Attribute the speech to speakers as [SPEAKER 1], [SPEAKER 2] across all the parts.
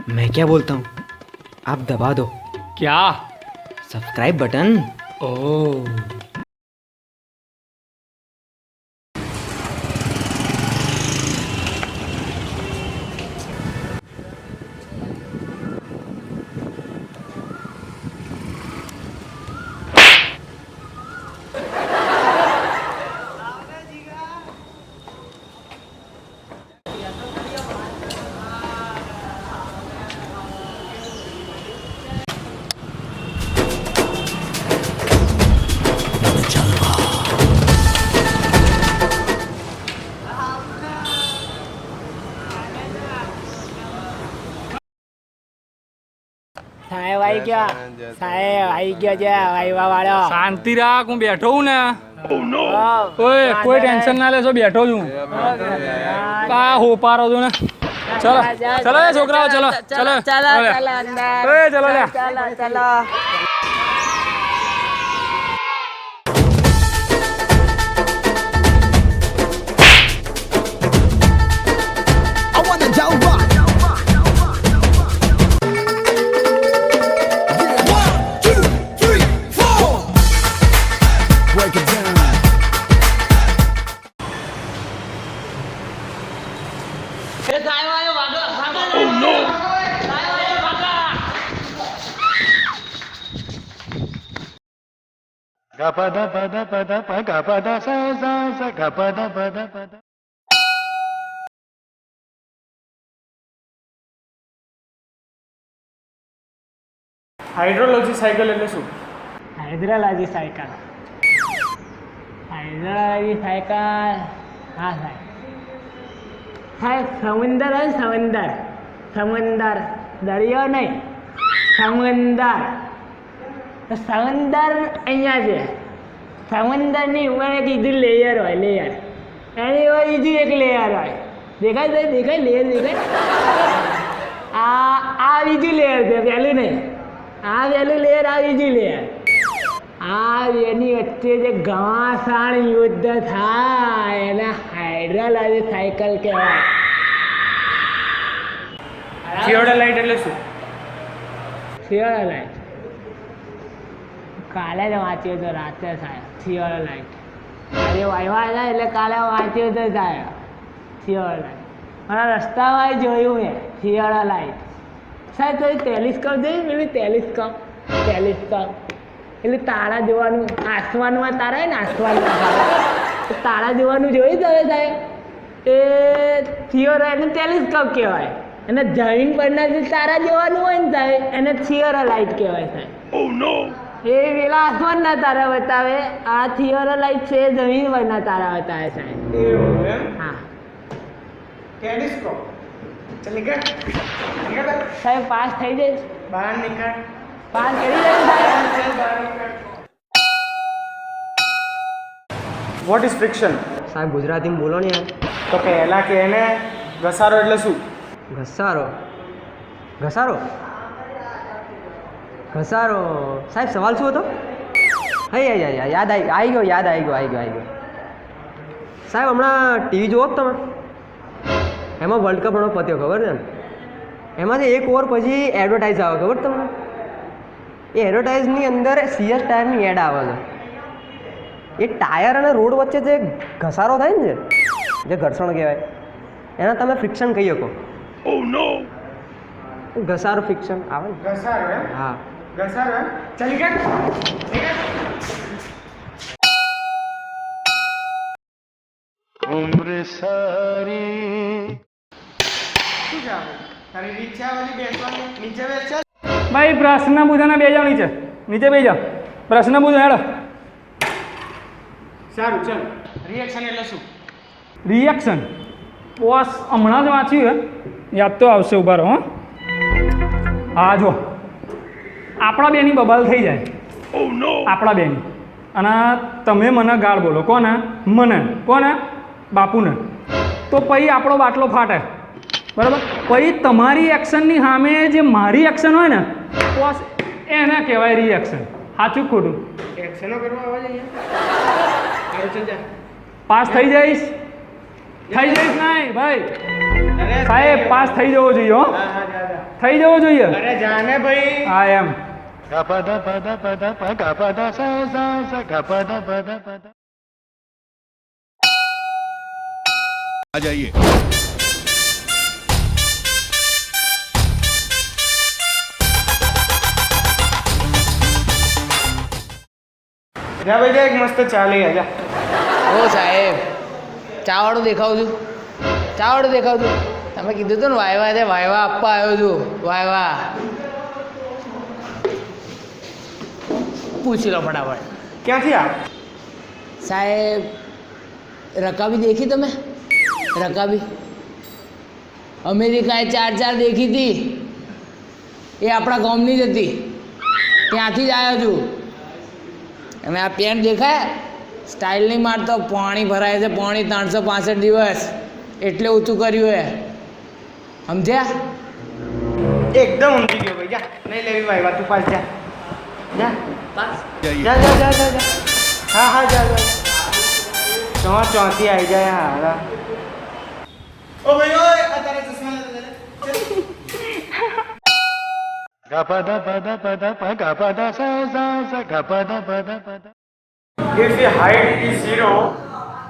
[SPEAKER 1] मैं क्या बोलता हूँ, आप दबा दो
[SPEAKER 2] क्या?
[SPEAKER 1] Subscribe button.
[SPEAKER 2] ओह,
[SPEAKER 3] સાહેબ આવી ગયા. સાહેબ આવી ગયો છે વાયવા વાળો.
[SPEAKER 2] શાંતિ રાખ, હું બેઠો હું ને.
[SPEAKER 3] હા.
[SPEAKER 2] ઓય, કોઈ ટેન્શન ના લેશો, બેઠો છું. કા હોપારો છું ને. ચલો ચલો એ છોકરાઓ, ચલો ચલો
[SPEAKER 3] ચલો ચલો અંદર.
[SPEAKER 2] ઓય ચલો લે.
[SPEAKER 3] ચલો ચલો.
[SPEAKER 2] હાઇડ્રોલોજી સાયકલ એટલે શું?
[SPEAKER 3] Hydrology cycle. Hydrology cycle. હા સાહેબ. સાહેબ સમુંદર હોય ને સમુંદર. સમુંદર દરિયો નહીં, સમુંદર. તો સમુંદર અહીંયા છે. સમુંદરની ઉપર એક બીજું લેયર હોય, લેયર. એની ઉપર બીજું એક લેયર હોય. દેખાય છે? દેખાય લેયર? દેખાય? આ બીજું લેયર છે, પહેલું નહીં. આ પહેલું લેયર, આ બીજું લેયર. આ એની વચ્ચે જે ઘમાસાણ યુદ્ધ થાય એને હાઇડ્રોલોજી સાયકલ કહેવાય.
[SPEAKER 2] થિયોડોલાઇટ એટલે શું?
[SPEAKER 3] થિયોડોલાઇટ કાલે જ વાંચ્યું હતું રાતે સાહેબ. થિયોડોલાઇટ આજે વાયવા હતા એટલે કાલે વાંચ્યું હતું સાહેબ. થિયોડોલાઇટ મારા રસ્તામાં જોયું મેં. થિયોડોલાઇટ સાહેબ તો ટેલિસ્કોપ જોયું? પેલું ટેલિસ્કોપ. એટલે તારા જોવાનું, આસમાનમાં તારા હોય ને, આસમાનમાં તારા, તારા જોવાનું જોયું તમે સાહેબ? એ થિયોડોલાઇટ ટેલિસ્કોપ કહેવાય. અને જમીન પરના જે તારા જોવાનું હોય ને સાહેબ એને થિયોડોલાઇટ કહેવાય સાહેબ. એ પેલા આસમાનના તારા બતાવે, આ થિયોડોલાઇટ છે જમીન પરના તારા બતાવે સાહેબ. હા
[SPEAKER 4] ટેલિસ્કોપ. ચલ નીકળ
[SPEAKER 3] સાહેબ પાસ થઈ જઈશ.
[SPEAKER 4] બહાર નીકળ.
[SPEAKER 3] પાસ કરી જઈશ સાહેબ.
[SPEAKER 4] What is friction?
[SPEAKER 1] સાહેબ ગુજરાતીમાં બોલો ને યાર.
[SPEAKER 4] તો પહેલા કે એને ઘસારો એટલે શું?
[SPEAKER 1] ઘસારો. ઘસારો ઘસારો સાહેબ સવાલ શું હતો? હા યાદ આવી ગયો સાહેબ. હમણાં ટીવી જુઓ તમે? એમાં વર્લ્ડ કપ હમણાં પત્યો, ખબર છે ને? એમાંથી એક ઓવર પછી એડવર્ટાઇઝ આવે, ખબર તમને? એ એડવર્ટાઇઝની અંદર CS ટાયરની એડ આવે છે. એ ટાયર અને રોડ વચ્ચે જે ઘસારો થાય ને, જે ઘર્ષણ કહેવાય, એના તમે ફ્રિક્શન કહી શકો. ઘસારો ફ્રિક્શન આવે ને?
[SPEAKER 4] ઘસારો એમ?
[SPEAKER 1] હા.
[SPEAKER 4] ઘસારો એમ? ચલ નીકળ. ઉમ્ર સારી. શું છે આપણે? તારી ઈચ્છા વાળી બેસવાની નીચે બેસ. ચાલ
[SPEAKER 2] ભાઈ પ્રશ્ન પૂછાના બે જાવ નીચે. નીચે બે જાવ. પ્રશ્ન પૂછો હેડો.
[SPEAKER 4] સારું ચાલ. રિએક્શન એટલે શું?
[SPEAKER 2] રિએક્શન બોસ હમણાં જ વાંચ્યું હે, યાદ તો આવશે. ઉભા રહો. હા જો, આપણા બેની બબાલ થઈ જાય. આપણા બેની. અને તમે મને ગાળ બોલો. કોને? મને. કોને? બાપુને. તો પછી આપણો બાટલો ફાટે, બરાબર? પછી તમારી એક્શનની સામે જે મારી એક્શન હોય ને બોસ, એને કહેવાય રિએક્શન. સાચું ખોટું?
[SPEAKER 4] એક્શનો કરવા આવે છે. સારું ચાલ જા.
[SPEAKER 2] પાસ થઈ જઈશ. થઈ જઈશ નહીં ભાઈ. સાહેબ પાસ થઈ જવો જોઈએ હો.
[SPEAKER 4] હા જા જા.
[SPEAKER 2] થઈ જવો જોઈએ.
[SPEAKER 4] અરે જાને ભાઈ.
[SPEAKER 2] હા એમ.
[SPEAKER 5] आ जाइए.
[SPEAKER 4] જા ભાઈ જા, એક મસ્ત ચા લઈ આજા.
[SPEAKER 3] ઓ સાહેબ, ચાવાળું દેખાવું છું, ચાવાળું દેખાવું છું. તમે કીધું હતું ને વાયવા છે, વાયવા આપવા આવ્યો છું, વાયવા. પૂછી લો ફટાફટ.
[SPEAKER 4] ક્યાંથી આ?
[SPEAKER 3] સાહેબ, રકાબી દેખી તમે? રકાબી અમેરિકાએ 4 દેખી હતી, એ આપણા ગામની જ હતી. ત્યાંથી જ આવ્યો છું. અમે આ પેન્ટ દેખાય, સ્ટાઇલ નહીં મારતો, પાણી ભરાય છે, પાણી 365 દિવસ એટલે ઊંચું કર્યું હે, સમજ્યા?
[SPEAKER 4] એકદમ ઊંઘી ગયો ભાઈ. જા નહીં લેવી ભાઈ, તું પાસ જા. જા
[SPEAKER 5] जाइए.
[SPEAKER 4] જા જા જા જા જા. હા હા જા જા. ચોથી આવી જાય હારા. ઓ ભાઈ ઓય, આ તારા ચશ્મા લેતા If the height is 0,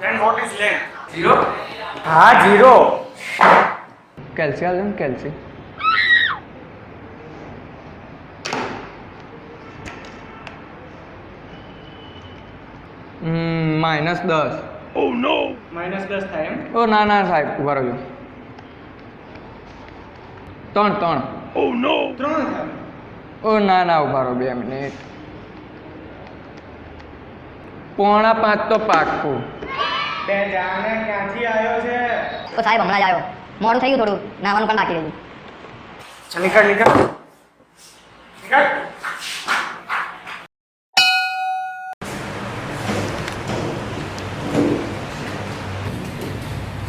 [SPEAKER 4] then what is length? 0? हाँ 0.
[SPEAKER 1] કેલ્સી આલે ને કેલ્સી. -10.
[SPEAKER 4] -10 થાય એમ?
[SPEAKER 1] ઓ ના ના સાહેબ ઉભા રહેજો. 3.
[SPEAKER 4] 3 થાય.
[SPEAKER 1] ઓ ના ના ઉભા રહો 2 મિનિટ. 4:45 તો પાક્કું.
[SPEAKER 4] બે જાને ક્યાંથી આવ્યો છે?
[SPEAKER 6] તો સાહેબ હમણાં જ આવ્યો, મોડું થઈ ગયું થોડું, નાવાનું પણ બાકી રહ્યું.
[SPEAKER 4] ચાલ નીકળ નીકળ નીકળ.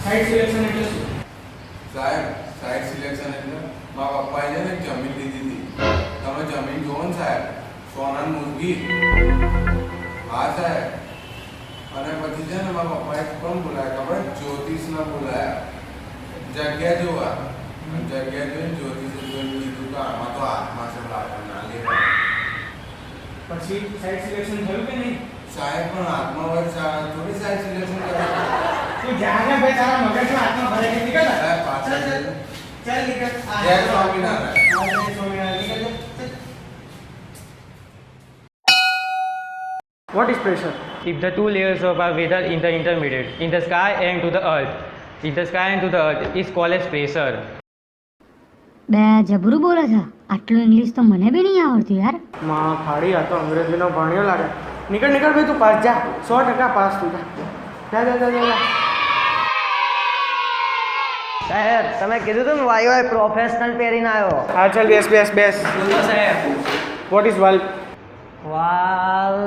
[SPEAKER 4] સાઈડ સિલેક્શન એટલે શું?
[SPEAKER 7] સાહેબ સાઇટ સિલેક્શન એટલે મારા પપ્પાએ છે ને એક જમીન લીધી હતી. તમે જમીન જુઓ ને સાહેબ, સોનાની મુરગી. હા સાહેબ. અને પછી છે ને મારા પપ્પાએ કોણ બોલાયા ખબર? જ્યોતિષને બોલાયા. જગ્યા જોવા. જગ્યા જોઈને જ્યોતિષે જોઈને કીધું કે આમાં તો હાથમાં છે, લાગે ના લેવા.
[SPEAKER 4] પછી સાઈડ સિલેક્શન થયું કે નહીં?
[SPEAKER 7] સાહેબ પણ હાથમાં હોય થોડી સાઇટ સિલેક્શન કરે.
[SPEAKER 4] તું જાને ભાઈ, તારા મગજમાં હાથમાં ભરે કે નીકળ.
[SPEAKER 7] સાહેબ પાછળ
[SPEAKER 4] ચાલ ચાલ નીકળ.
[SPEAKER 7] જય સ્વામિનારાયણ.
[SPEAKER 4] જય સ્વામિનારાયણ. નીકળ. What is pressure?
[SPEAKER 8] If the two layers of our weather in the intermediate, in the sky and to the earth, in the sky and to the earth is called as pressure.
[SPEAKER 6] બે જબરું બોલે છે, આટલું English તો મને બી નહીં આવડતું યાર.
[SPEAKER 4] માં ફાડી, આ તો અંગ્રેજીનો ભણ્યો લાગે. નીકળ નીકળ ભાઈ, તું પાસ જા. 100% પાસ તું જા. જા જા જા જા.
[SPEAKER 1] સાહેબ તમે કીધું હતું ને વાયુ પ્રોફેશનલ પહેરીને આવ્યો.
[SPEAKER 4] હા ચાલ બેસ બેસ બેસ.
[SPEAKER 1] સાહેબ
[SPEAKER 4] વોટ ઇઝ વાલ?
[SPEAKER 1] વાલ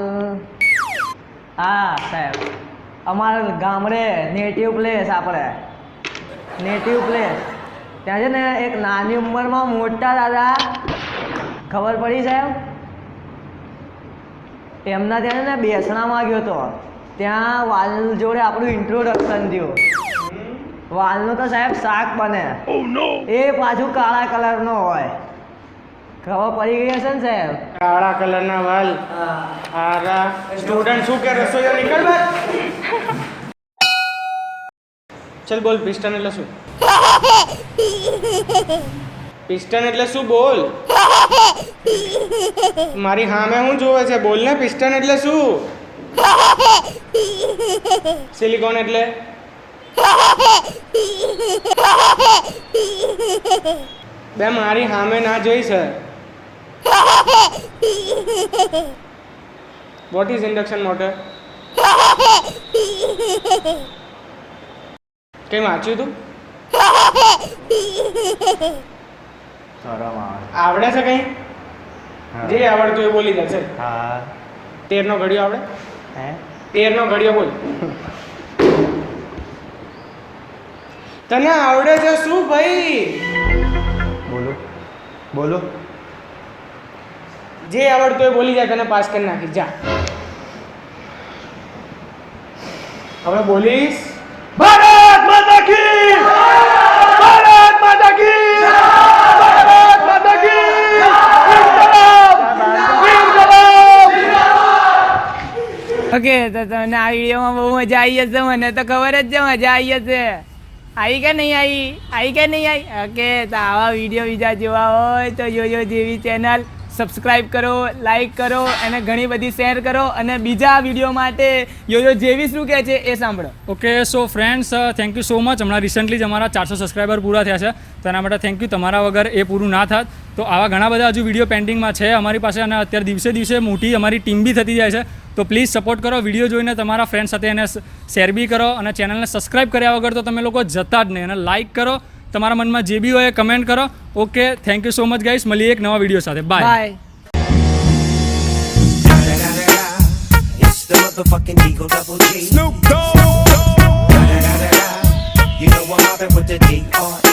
[SPEAKER 1] હા સાહેબ, અમારા ગામડે નેટિવ પ્લેસ, આપણે નેટિવ પ્લેસ ત્યાં છે ને એક નાની ઉંમરમાં મોટા દાદા, ખબર પડી સાહેબ? એમના ત્યાં ને બેસણામાં ગયો હતો, ત્યાં વાલ જોડે આપણું ઇન્ટ્રોડક્શન થયું. વાલનું તો સાહેબ શાક બને, એ પાછું કાળા કલરનો હોય. ખબર પડી ગઈ હશે ને સાહેબ?
[SPEAKER 4] કાળા કલરના વાલ. હારા સ્ટુડન્ટ શું કે રસોઈયો નીકળ બાર. ચલ બોલ, પિસ્ટન એટલે શું? પિસ્ટન એટલે શું બોલ? મારી સામે હું જોવે છે, બોલ ને. પિસ્ટન એટલે શું? સિલિકોન એટલે? બે મારી સામે ના જોઈ છે. What is induction motor? કઈ વાંચ્યું તું? આવડે છે કઈ? જે આવડતું એ બોલી જશે.
[SPEAKER 1] હા
[SPEAKER 4] 13 નો ઘડિયો આવડે?
[SPEAKER 1] હે
[SPEAKER 4] 13 નો ઘડિયો બોલ. તને આવડે છે શું ભાઈ?
[SPEAKER 1] બોલો બોલો.
[SPEAKER 4] જે આવડતું એ બોલી જાય, તને પાસ કરી નાખી. જા હવે બોલીશ. ભારત માતા કી! ભારત માતા કી! ભારત
[SPEAKER 3] ઓકે તો તમને આ વિડીયોમાં બહુ મજા આવી હશે, મને તો ખબર જ છે મજા આવી હશે. આવી કે નહીં આવી કે નહીં આવી? ઓકે, તો આવા વિડીયો બીજા જોવા હોય તો યોયો જેવી ચેનલ સબસ્ક્રાઈબ કરો, લાઈક કરો અને ઘણી બધી શેર કરો, અને બીજા વિડીયો માટે યોયો જેવી શું કહે છે એ સાંભળો.
[SPEAKER 2] Okay so friends, thank you so much. હમણાં રિસન્ટલી જ અમારા 400 સબસ્ક્રાઈબર પૂરા થયા છે, તો એના માટે થેન્ક યુ. તમારા વગર એ પૂરું ના થાત. તો આવા ઘણા બધા હજુ વિડીયો પેન્ડિંગમાં છે અમારી પાસે, અને અત્યારે દિવસે દિવસે મોટી અમારી ટીમ બી થતી જાય છે. તો પ્લીઝ સપોર્ટ કરો, વિડીયો જોઈને તમારા ફ્રેન્ડ સાથે એને શેર બી કરો, અને ચેનલને સબસ્ક્રાઈબ કર્યા વગર તો તમે લોકો જતા જ નહીં. અને લાઇક કરો, તમારા મનમાં જે બી હોય એ કમેન્ટ કરો. Okay, thank you so much guys. મળીએ એક નવા વિડીયો સાથે. Bye.
[SPEAKER 3] Bye.
[SPEAKER 5] It's the motherfucking Eagle Double G. Snoop Dogg. You know I'm mobbing with the D.R.E.